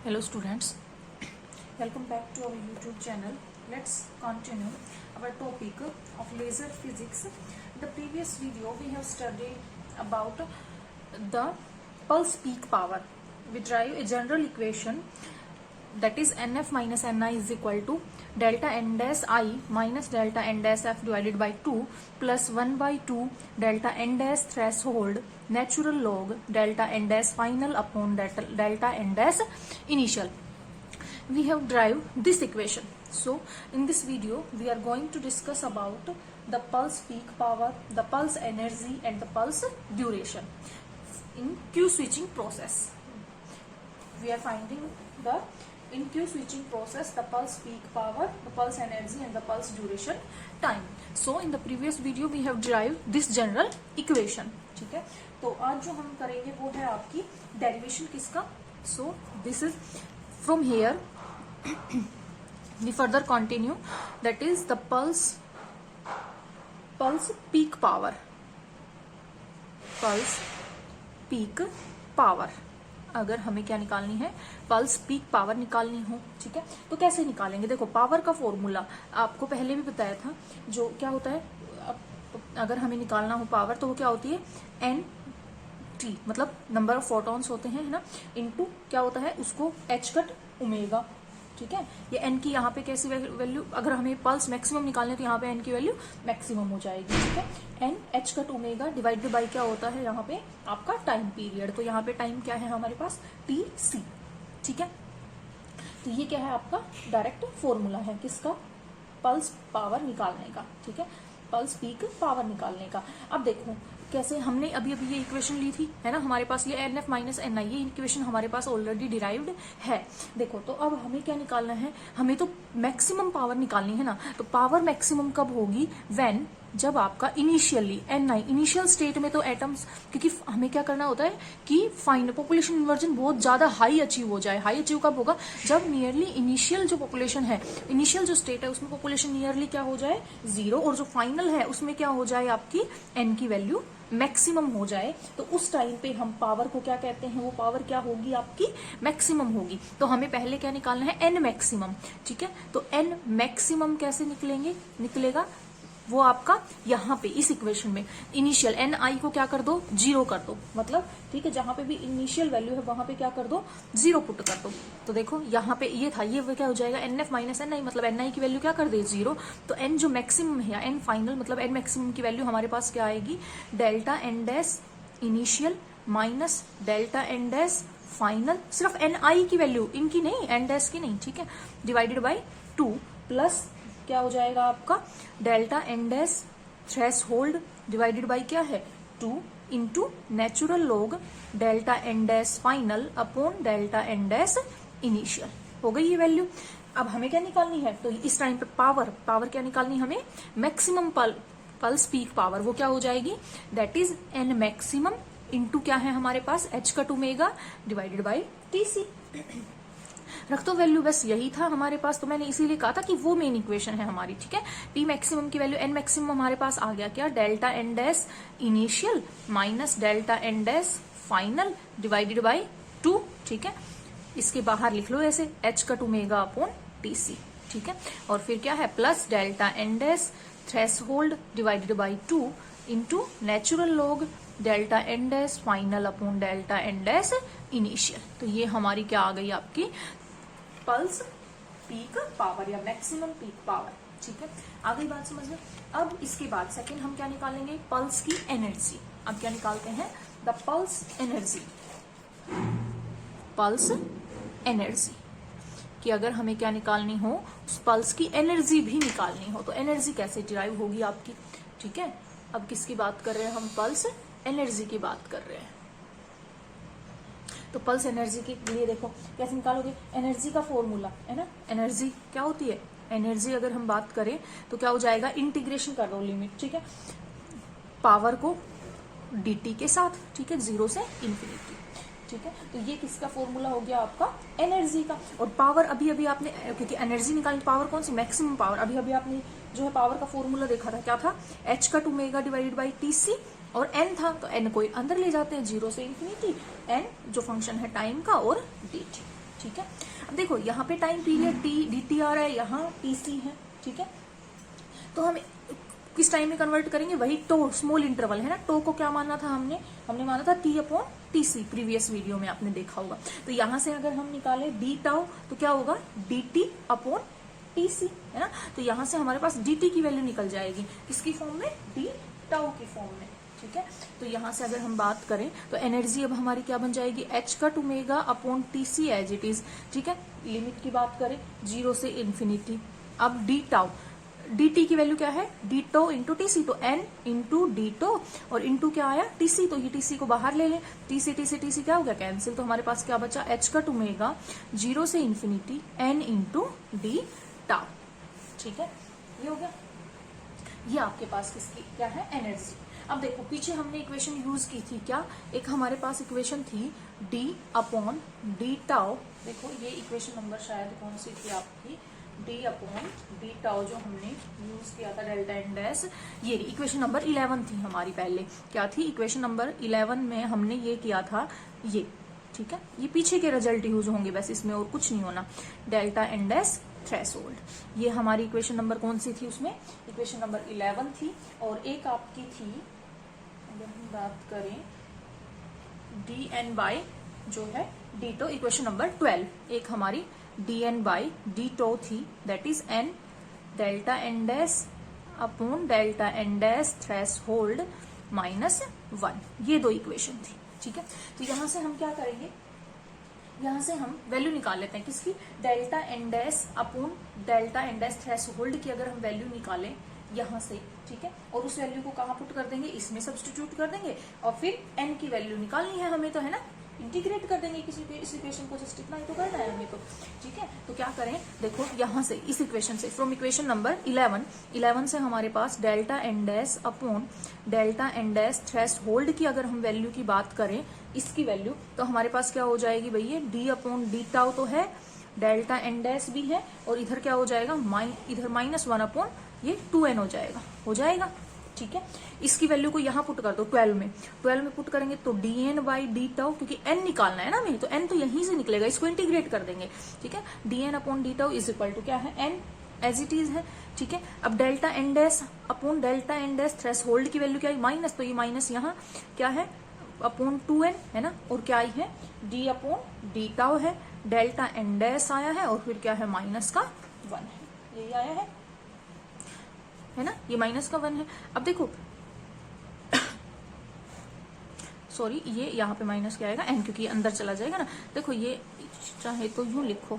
Hello students, welcome back to our YouTube channel. Let's continue our topic of laser physics. In the previous video we have studied about the pulse peak power. We derive a general equation that is NF minus NI is equal to delta N dash I minus delta N dash F divided by 2 plus 1 by 2 delta N dash threshold natural log delta N dash final upon delta N dash initial. We have derived this equation. So in this video we are going to discuss about the pulse peak power, the pulse energy and the pulse duration in Q switching process. We are finding in Q switching process the pulse peak power, the pulse energy and the pulse duration time. So in the previous video we have derived this general equation. ठीक है, तो आज जो हम करेंगे वो है आपकी डेरिवेशन किसका. So this is from here we further continue, that is the pulse peak power, pulse peak power. अगर हमें क्या निकालनी है, पल्स पीक पावर निकालनी हो, ठीक है, तो कैसे निकालेंगे. देखो पावर का फॉर्मूला आपको पहले भी बताया था. जो क्या होता है, अगर हमें निकालना हो पावर तो वो क्या होती है, एन टी मतलब नंबर ऑफ फोटॉन्स होते हैं, है ना, इनटू क्या होता है उसको एच कट ओमेगा. ठीक है, ये एन की यहाँ पे कैसी वैल्यू, अगर हमें पल्स मैक्सिमम निकालने तो यहाँ पे एन की वैल्यू मैक्सिमम हो जाएगी. ठीक है, N H cut omega divided by क्या होता है यहाँ पे आपका टाइम पीरियड. तो यहाँ पे टाइम क्या है हमारे पास, टी सी. ठीक है, तो ये क्या है आपका डायरेक्ट फॉर्मूला है किसका, पल्स पावर निकालने का. ठीक है, पल्स पीक पावर निकालने का. अब देखो कैसे, हमने अभी अभी ये इक्वेशन ली थी, है ना, हमारे पास ये एन एफ माइनस एन आई, ये इक्वेशन हमारे पास ऑलरेडी डिराइव्ड है. देखो तो अब हमें क्या निकालना है, हमें तो मैक्सिमम पावर निकालनी है ना. तो पावर मैक्सिमम कब होगी, व्हेन, जब आपका initially n i initial state में तो एटम्स, क्योंकि हमें क्या करना होता है कि फाइनल पॉपुलेशन इन्वर्जन बहुत ज्यादा हाई अचीव हो जाए. हाई अचीव कब होगा, जब नियरली इनिशियल जो पॉपुलेशन है, इनिशियल जो स्टेट है उसमें पॉपुलेशन नियरली क्या हो जाए, जीरो, और जो फाइनल है उसमें क्या हो जाए आपकी एन की वैल्यू मैक्सिमम हो जाए. तो उस टाइम पे हम पावर को क्या कहते हैं, वो पावर क्या होगी आपकी मैक्सिमम होगी. तो हमें पहले क्या निकालना है, एन मैक्सिमम. ठीक है, तो एन मैक्सिमम कैसे निकलेगा वो आपका यहाँ पे इस इक्वेशन में इनिशियल एन आई को क्या कर दो, जीरो कर दो. मतलब ठीक है, जहां पे भी इनिशियल वैल्यू है वहां पे क्या कर दो, जीरो पुट कर दो. तो देखो यहाँ पे ये था, ये क्या हो जाएगा, n f minus n i, मतलब एन आई की वैल्यू क्या कर दे, जीरो. तो एन जो मैक्सिमम है या एन फाइनल मतलब एन मैक्सिमम की वैल्यू हमारे पास क्या आएगी, delta N dash initial minus delta N dash final, सिर्फ एन आई की वैल्यू, इनकी नहीं, एन डैश की नहीं. ठीक है, डिवाइडेड बाई 2 प्लस क्या हो जाएगा आपका delta N dash threshold divided by क्या है 2 into natural log delta N dash final upon delta N dash initial. हो गई ये वैल्यू. अब हमें क्या निकालनी है, तो इस टाइम पे पावर क्या निकालनी हमें, मैक्सिमम पल्स पीक पावर. वो क्या हो जाएगी, that is an maximum into क्या है हमारे पास, H cut omega divided by T C. रख तो वैल्यू बस यही था हमारे पास, तो मैंने इसीलिए कहा था कि वो मेन इक्वेशन है हमारी. ठीक है, पी मैक्सिमम की वैल्यू एन मैक्सिमम हमारे पास आ गया क्या, delta N dash initial minus delta N dash final divided by 2. ठीक है, इसके बाहर लिख लो ऐसे, h cut omega upon t c. ठीक है, और फिर क्या है plus delta N dash threshold divided by 2 into natural log delta N dash final upon delta N dash initial. तो ये हमारी क्या आ गई आपकी पल्स पीक पावर या मैक्सिमम पीक पावर. ठीक है, आ गई बात समझ में. अब इसके बाद सेकंड हम क्या निकालेंगे, पल्स की एनर्जी. अब क्या निकालते हैं, the pulse energy. Pulse energy कि अगर हमें क्या निकालनी हो, उस पल्स की एनर्जी भी निकालनी हो, तो एनर्जी कैसे डिराइव होगी आपकी. ठीक है, अब किसकी बात कर रहे हैं हम, पल्स एनर्जी की बात कर रहे हैं. तो पल्स एनर्जी के लिए देखो कैसे निकालोगे, एनर्जी का फॉर्मूला है ना, एनर्जी क्या होती है, एनर्जी अगर हम बात करें तो क्या हो जाएगा, इंटीग्रेशन कर दो लिमिट. ठीक है, पावर को dt के साथ. ठीक है, 0 से इन्फिनिटी. ठीक है, तो ये किसका फॉर्मूला हो गया आपका, एनर्जी का. और पावर अभी अभी आपने, क्योंकि एनर्जी निकालनी, पावर कौन सी, मैक्सिमम पावर. अभी अभी आपने जो है पावर का फॉर्मूला देखा था, क्या था, h cut omega divided by T c और एन था, तो एन को अंदर ले जाते हैं 0 से इन्फिनिटी, एन जो फंक्शन है टाइम का और dt. ठीक है। अब देखो यहाँ पे time period T D T आ रहा है, यहाँ टी सी है, ठीक है। तो हम किस टाइम में कन्वर्ट करेंगे, वही टो, स्मॉल इंटरवल है ना, टो को क्या माना था हमने माना था t upon t c, previous video में आपने देखा होगा। तो यहां से अगर हम निकाले डी टाउ तो क्या होगा, d t upon t c, है ना। तो यहां से हमारे पास डी टी की वैल्यू निकल जाएगी, किसकी फॉर्म में, डी टाउ की फॉर्म में, ठीक है। तो यहां से अगर हम बात करें तो एनर्जी अब हमारी क्या बन जाएगी, h cut omega upon t c as it is, ठीक है। लिमिट की बात करें 0 से इन्फिनिटी। अब डी टाउ, डी टी की वैल्यू क्या है, d tau into t c, तो एन इंटू डी टो और इंटू क्या आया, टी सी, तो ये टी सी को बाहर ले लें, टी सी क्या हो गया, कैंसिल। तो हमारे पास क्या बचा, एच कट ओमेगा 0 से infinity n into d tau, ठीक है। ये हो गया, ये आपके पास किसकी क्या है, एनर्जी। अब देखो पीछे हमने इक्वेशन यूज की थी क्या, एक हमारे पास इक्वेशन थी डी अपॉन डी टाउ, देखो ये इक्वेशन नंबर शायद कौन सी थी आपकी, डी अपॉन डी टाउ जो हमने यूज किया था डेल्टा एन डैश, ये इक्वेशन नंबर 11 थी हमारी, पहले क्या थी, इक्वेशन नंबर 11 में हमने ये किया था ये, ठीक है। ये पीछे के रिजल्ट यूज होंगे बस, इसमें और कुछ नहीं होना, डेल्टा एन डैश थ्रेशोल्ड, ये हमारी इक्वेशन नंबर कौन सी थी, उसमें इक्वेशन नंबर 11 थी। और एक आपकी थी, अगर हम बात करें डी एन बाई जो है डी टो, इक्वेशन नंबर 12, एक हमारी D N by D T थी, that is N delta N dash upon delta N dash threshold -1, ये दो इक्वेशन थी, ठीक है। तो यहां से हम क्या करेंगे, यहां से हम वैल्यू निकाल लेते हैं किसकी, delta N dash upon delta N dash threshold की अगर हम वैल्यू निकालें यहां से, ठीक है, और उस वैल्यू को कहां पुट कर देंगे, इसमें सब्स्टिट्यूट कर देंगे और फिर एन की वैल्यू निकालनी है हमें, तो है ना, इंटीग्रेट कर देंगे किसी इस इक्वेशन को, जस्ट इतना ही तो करना है हमें तो, ठीक है। तो क्या करें, देखो यहां से इस इक्वेशन से, फ्रॉम इक्वेशन नंबर 11 से हमारे पास delta N dash upon delta N dash threshold की अगर हम वैल्यू की बात करें, इसकी वैल्यू, तो हमारे पास क्या हो जाएगी भैया, डी अपॉन डी टाउ तो है, डेल्टा एन डैश भी है, और इधर क्या हो जाएगा, इधर -1 अपॉन ये 2n हो जाएगा, ठीक है। इसकी वैल्यू को यहाँ पुट कर दो 12 में पुट करेंगे तो d N by d tau, क्योंकि n निकालना है ना हमें, तो n तो यहीं से निकलेगा, इसको इंटीग्रेट कर देंगे, ठीक है। D n upon d tau is equal to क्या है, n एज इट इज है, ठीक है। अब delta N dash upon delta N dash threshold की वैल्यू क्या है, माइनस, तो ये माइनस यहाँ क्या है अपॉन 2n है ना, और क्या आई है, डी अपॉन डी टाउ है, डेल्टा एन डैश आया है और फिर क्या है, -1 है, यही आया है ना, ये -1 है। अब देखो सॉरी, ये यहाँ पे माइनस क्या आएगा, n, क्योंकि अंदर चला जाएगा ना। देखो ये चाहे तो यूं लिखो,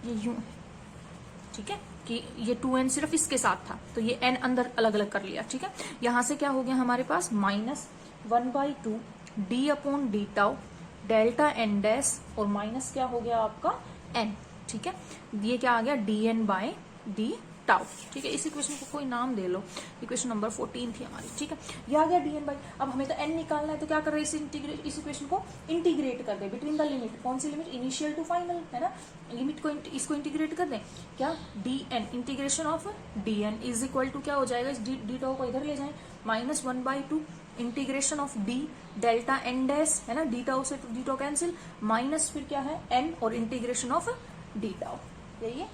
ये यूं है, ठीक है, कि ये 2n सिर्फ इसके साथ था, तो ये n अंदर अलग अलग कर लिया, ठीक है। यहां से क्या हो गया हमारे पास, -1/2 d upon d tau delta N dash और माइनस क्या हो गया आपका n, ठीक है। ये क्या आ गया, d n by d tau, ठीक है। इस इक्वेशन को कोई नाम दे लो, इक्वेशन नंबर 14 थी हमारी, ठीक है। ये आ गया dn बाई, अब हमें तो n निकालना है, तो क्या कर रहे हैं, इस इक्वेशन को इंटीग्रेट कर दे बिटवीन द लिमिट, कौन सी लिमिट, इनिशियल टू फाइनल, है ना, लिमिट को इसको इंटीग्रेट कर दें, क्या, dn integration of dn is equal to क्या हो जाएगा, इस डी टाउ को इधर ले जाए, -1/2 integration of d delta N dash, है ना, डी टाउ से डी टाउ कैंसिल, माइनस फिर क्या है n और इंटीग्रेशन ऑफ डी टाउ, यही है,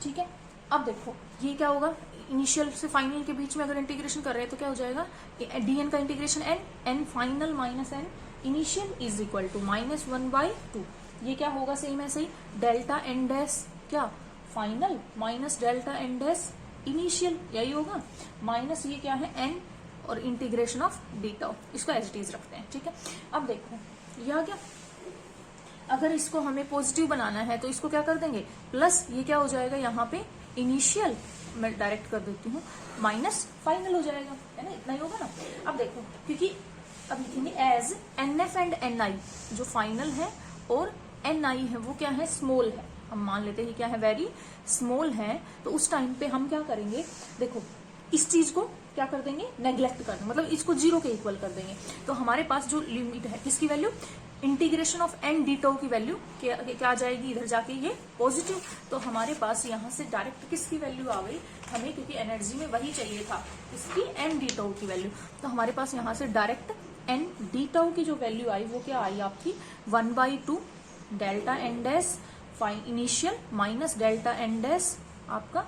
ठीक है। अब देखो ये क्या होगा, इनिशियल से फाइनल के बीच में अगर इंटीग्रेशन कर रहे हैं तो क्या हो जाएगा, dn का integration n final minus n initial is equal to -1/2, ये क्या होगा, सेम ऐसे ही डेल्टा एन डैश क्या final minus delta N dash initial, यही होगा, माइनस ये क्या है n और इंटीग्रेशन ऑफ डी टाउ, इसको एज इट इज रखते हैं, ठीक है। अब देखो ये आ गया, अगर इसको हमें पॉजिटिव बनाना है तो इसको क्या कर देंगे, प्लस ये क्या हो जाएगा, यहाँ पे इनिशियल मैं डायरेक्ट कर देती हूँ, माइनस फाइनल हो जाएगा, है ना, इतना ही होगा ना। अब देखो क्योंकि अब लिखेंगे एज NF एंड NI, जो फाइनल है और NI है वो क्या है, स्मॉल है, हम मान लेते हैं क्या है, वेरी स्मॉल है, तो उस टाइम पे हम क्या करेंगे, देखो इस चीज को क्या कर देंगे, नेग्लेक्ट कर देंगे, मतलब इसको 0 के इक्वल कर देंगे, तो हमारे पास जो लिमिट है किसकी value, integration of n D tau की वैल्यू क्या आ जाएगी, इधर जाके ये पॉजिटिव, तो हमारे पास यहाँ से डायरेक्ट किसकी वैल्यू आ गई हमें, क्योंकि एनर्जी में वही चाहिए था, इसकी n डी टाउ की वैल्यू, तो हमारे पास यहाँ से डायरेक्ट n डी टाउ की जो वैल्यू आई वो क्या आई आपकी 1/2 delta N dash initial minus delta N dash आपका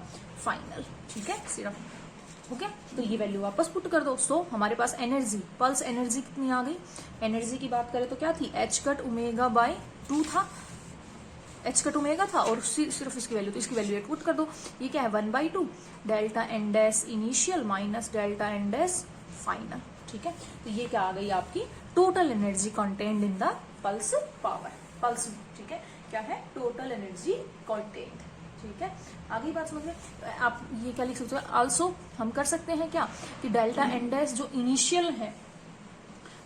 फाइनल, ठीक है, सिर्फ ओके। तो ये वैल्यू वापस पुट कर दो। सो हमारे पास एनर्जी, पल्स एनर्जी कितनी आ गई, एनर्जी की बात करें तो क्या थी, एच कट ओमेगा बाय 2 था, एच कट ओमेगा था, और सिर्फ इसकी वैल्यू, तो इसकी वैल्यू एट पुट कर दो। ये क्या है 1/2 delta N dash initial minus delta N dash final, ठीक है। तो ये क्या आ गई आपकी total energy content in the pulse power, pulse, ठीक है, क्या है टोटल एनर्जी कंटेंट, ठीक है। आगे बात समझिए, आप ये क्या लिख सकते हो, आल्सो हम कर सकते हैं क्या कि डेल्टा एन डैश जो इनिशियल है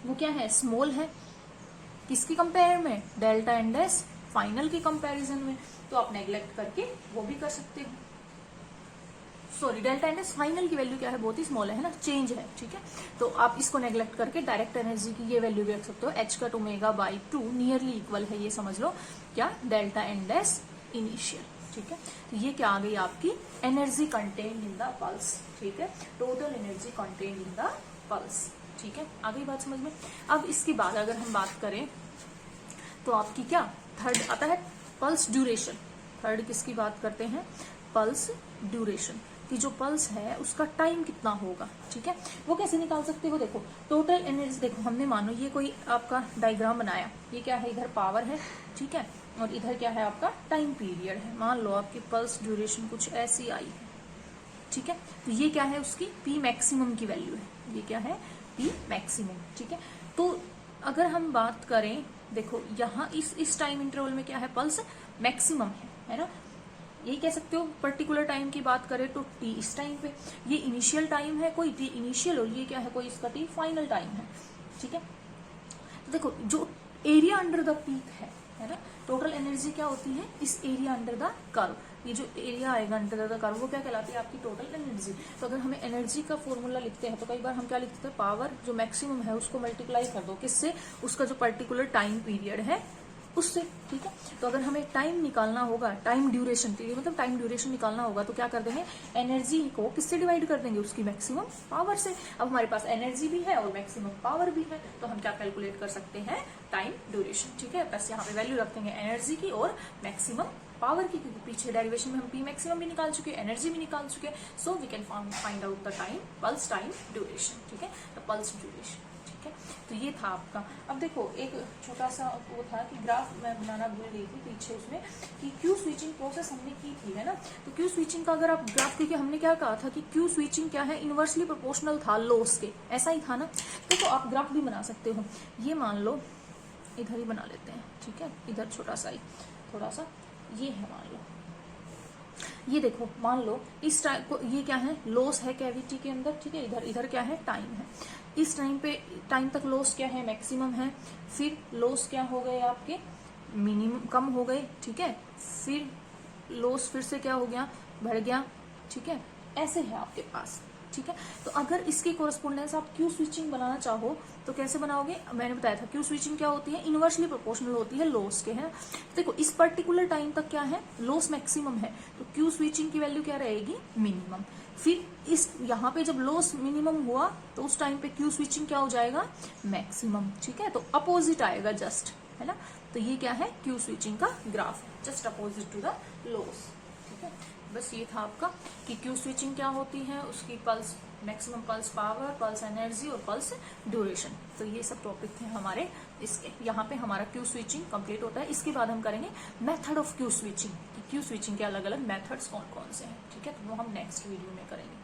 वो क्या है, स्मॉल है, किसकी कंपेयर में, डेल्टा एन डैश फाइनल की कंपैरिजन में। तो आप नेग्लेक्ट करके वो भी कर सकते हो। Sorry, delta N dash final की वैल्यू क्या है, बहुत ही स्मॉल है ना, चेंज है, ठीक है। तो आप इसको नेग्लेक्ट करके डायरेक्ट एनर्जी की ये वैल्यू भी रख सकते हो, H cut omega by 2 nearly equal है, ये समझ लो क्या, डेल्टा एन डैश इनिशियल, ठीक है। तो ये क्या आ गई आपकी energy content in the pulse, ठीक है, total energy content in the pulse, ठीक है। आ गई बात समझ में। अब इसके बाद अगर हम बात करें तो आपकी क्या थर्ड आता है पल्स ड्यूरेशन। थर्ड किसकी बात करते हैं, पल्स ड्यूरेशन की जो पल्स है उसका टाइम कितना होगा, ठीक है। वो कैसे निकाल सकते हो, देखो टोटल एनर्जी, देखो हमने मानो ये कोई आपका डायग्राम बनाया, ये क्या है, इधर पावर है, ठीक है, और इधर क्या है आपका टाइम पीरियड है। मान लो आपकी पल्स ड्यूरेशन कुछ ऐसी आई है, ठीक है। तो ये क्या है, उसकी पी मैक्सिमम की वैल्यू है, ये क्या है पी मैक्सिमम, ठीक है। तो अगर हम बात करें, देखो यहाँ इस टाइम इंटरवल में क्या है, पल्स मैक्सिमम है ना, यही कह सकते हो। पर्टिकुलर टाइम की बात करें तो टी इस टाइम पे, ये इनिशियल टाइम है कोई, टी इनिशियल, और ये क्या है कोई, इसका टी फाइनल टाइम है, ठीक है। तो देखो जो एरिया अंडर द पीक है ना, टोटल एनर्जी क्या होती है, इस एरिया अंडर द कर्व, ये जो एरिया आएगा अंडर द कर्व वो क्या कहलाती है, आपकी टोटल एनर्जी। तो अगर हमें एनर्जी का फॉर्मूला लिखते हैं तो कई बार हम क्या लिखते हैं, पावर जो मैक्सिमम है उसको मल्टीप्लाई कर दो किससे, उसका जो पर्टिकुलर टाइम पीरियड है उससे, ठीक है। तो अगर हमें टाइम निकालना होगा, टाइम ड्यूरेशन पीरियड मतलब टाइम ड्यूरेशन निकालना होगा, तो क्या कर देंगे, एनर्जी को किससे डिवाइड कर देंगे, उसकी मैक्सिमम पावर से। अब हमारे पास एनर्जी भी है और मैक्सिमम पावर भी है, तो हम क्या कैलकुलेट कर सकते हैं, टाइम ड्यूरेशन, ठीक है। बस यहाँ पे वैल्यू रख देंगे एनर्जी की और मैक्सिमम पावर की, क्योंकि पीछे डेरिवेशन में हम पी मैक्सिमम भी निकाल चुके, एनर्जी भी निकाल चुके, so we can find out the time, pulse time duration, ठीक है, द पल्स ड्यूरेशन, ठीक है। तो ये था आपका। अब देखो एक छोटा सा वो था कि ग्राफ मैं बनाना भूल गई थी पीछे उसमें, कि क्यू स्विचिंग प्रोसेस हमने की थी, है ना। तो क्यू स्विचिंग का अगर आप ग्राफ देखिए, हमने क्या कहा था कि क्यू स्विचिंग क्या है, इनवर्सली प्रोपोर्शनल था लॉस के, ऐसा ही था ना। देखो आप ग्राफ भी बना सकते हो, ये मान लो इधर ही बना लेते हैं, ठीक है, इधर छोटा सा ही थोड़ा सा, ये है मान लो, ये देखो मान लो इस टाइम को, ये क्या है, लॉस है कैविटी के अंदर, ठीक है, इधर इधर क्या है, टाइम है। इस टाइम पे, टाइम तक लॉस क्या है, मैक्सिमम है, फिर लॉस क्या हो गए आपके, मिनिमम कम हो गए, ठीक है, फिर लॉस फिर से क्या हो गया, बढ़ गया, ठीक है, ऐसे है आपके पास, ठीक है। तो अगर इसकी कोरस्पोंडेंस आप क्यू स्विचिंग बनाना चाहो तो कैसे बनाओगे, मैंने बताया था क्यू स्विचिंग क्या होती है, इनवर्सली प्रोपोर्शनल होती है लॉस के, है। देखो इस पर्टिकुलर टाइम तक क्या है, लॉस मैक्सिमम है, तो क्यू स्विचिंग की वैल्यू क्या रहेगी, मिनिमम। फिर इस यहाँ पे जब लॉस मिनिमम हुआ तो उस टाइम पे क्यू स्विचिंग क्या हो जाएगा, मैक्सिमम, ठीक है। तो अपोजिट आएगा जस्ट, है ना। तो ये क्या है, क्यू स्विचिंग का graph, just opposite to the loss, ठीक है। बस ये था आपका कि क्यू स्विचिंग क्या होती है, उसकी pulse, maximum pulse power, pulse energy और पल्स ड्यूरेशन। तो ये सब टॉपिक थे हमारे इसके, यहाँ पे हमारा क्यू स्विचिंग कंप्लीट होता है। इसके बाद हम करेंगे मेथड ऑफ क्यू स्विचिंग, कि क्यू स्विचिंग के अलग अलग मेथड्स कौन कौन से हैं, ठीक है। तो वो हम नेक्स्ट वीडियो में करेंगे।